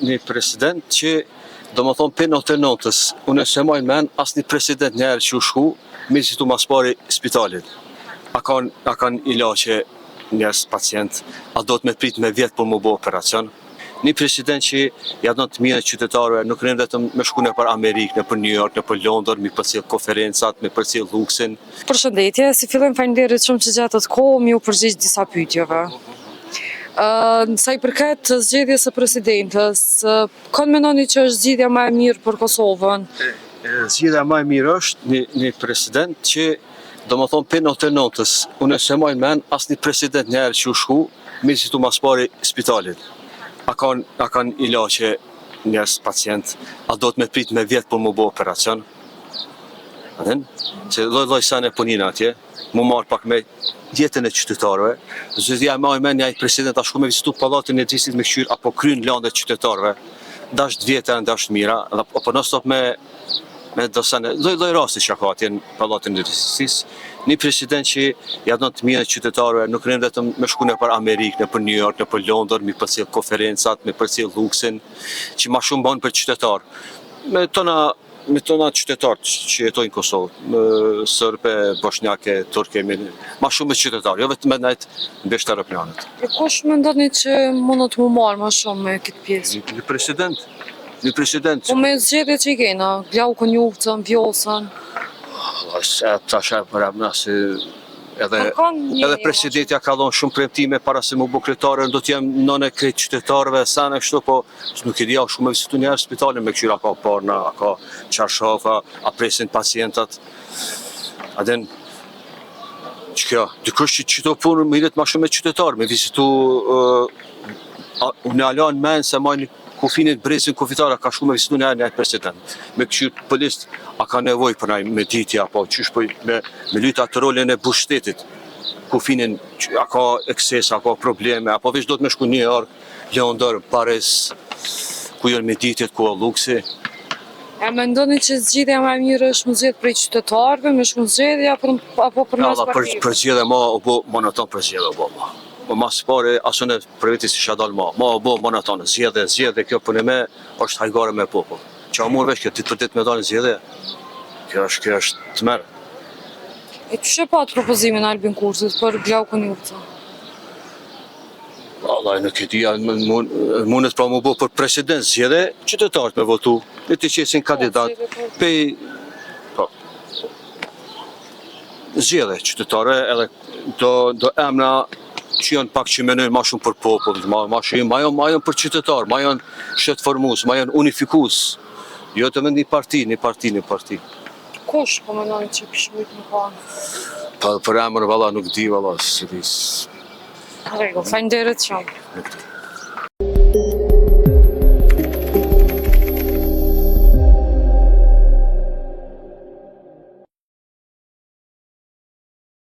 një president që do më thonë për 99-ës, unë se mojnë men, asë një president njerë që u shku, me zitu mas pari spitalit. A kanë ilaqe njerës pacient, a do të me prit me vjetë për më bo operacion. Një president që ja do të mire qytetarëve, nuk rrinë vetëm me shku në për Amerikë, në për New York, në për Londër, me përcjell konferencat, me përcjell luksin. Përshëndetje, si fillim faleminderit shumë që gjatë të kohë mi u përgjigj disa pyetjeve. Sa i përket zgjedhjes së presidentës, kënd mendoni që është zgjedhja më e mirë për Kosovën? Zgjedhja më e mirë është një president që do më thonë për 99-ës, unë se mojnë men, asë një president njerë që u shku, me zitu mas pari spitalit. A kanë ilaqe njerës pacient, a do të me prit me vjetë për më bo operacion. Adin? Se loj sane punina atje, mu marë pak me jetën e qytetarëve. Zëdhja ma i menja i president a shku me vizitu palatin e drisit me këshyr, apo kryn landet qytetarëve. Dasht vjetën, dasht mira, apo në stop me dosane, loj rasti që ka atje në palatin e drisit. Një president që ja do të mire qytetarëve, nuk rrinë vetëm me shku në për Amerikë, në për New York, në për Londër, me përcjell konferencat, me përcjell luksin, që ma shumë banë për qytetarë. Me tona qytetarë që jetojnë Kosovë, Sërbe, Bosnjake, Turke, ma shumë me qytetarë, jo vetëm me najtë në beshtë aeroplanet. Kush mendoni që mundot mu marë ma shumë me këtë pjesë? Një president. Po me zgjedhje që i kena, Glaukën, Juftën, Vjosën. Tasha për amna se edhe presidentja ka dhonë shumë premtime para se më bu kretare, do t'jem nëne krejt qytetarëve, sene kështu, po nuk i dhja shumë me visitu njerë spitalin me këshyra ka parna, ka qarshafa, a presin pacientat. Adin, që kjo, dikush që qëto punë më hidet ma shumë me qytetarë, me visitu, unë alan men se majnë kufinit bresin kufitara ka shku me visitu një president. Me këshyr polis, a ka nevoj për naj me ditja, apo qysh për me lyta të rolin e bushtetit. Kufinin, a ka ekses, a ka probleme, apo veç do të me shku New York, Londër, Paris, ku jërë me ditit, ku o luksi. E mendoni që zgjedhja më e mirë është më zgjedh prej qytetarëve, me shku zgjedhja apo për nas partive? Për zgjedhja ma o bo monoton për zgjedhja o bo ma. Po mas pare, asune për vetis isha dalë ma o bo monoton, zgjedhje, kjo për në me është hajgare me popull. Që a murë veç kjo ditë për ditë me dalë zgjedhje, kjo është të merë. E që pat propozimin Albin Kurtit për Glaukën Juftën? Allah, nuk e dia, mundet pra mu bo për president zgjedhje, qytetarët me votu, e të qesin kandidat, pej, zgjedhje qytetare, edhe do emna që janë pak që menojnë ma shumë për popull, ma janë për qytetarë, ma janë shetë formus, ma janë unifikus, jo të me një parti. Kush po mendoni që pishmujt në kanë? Për emër, valla, nuk di, valla, së dis. Rego, faleminderit shumë.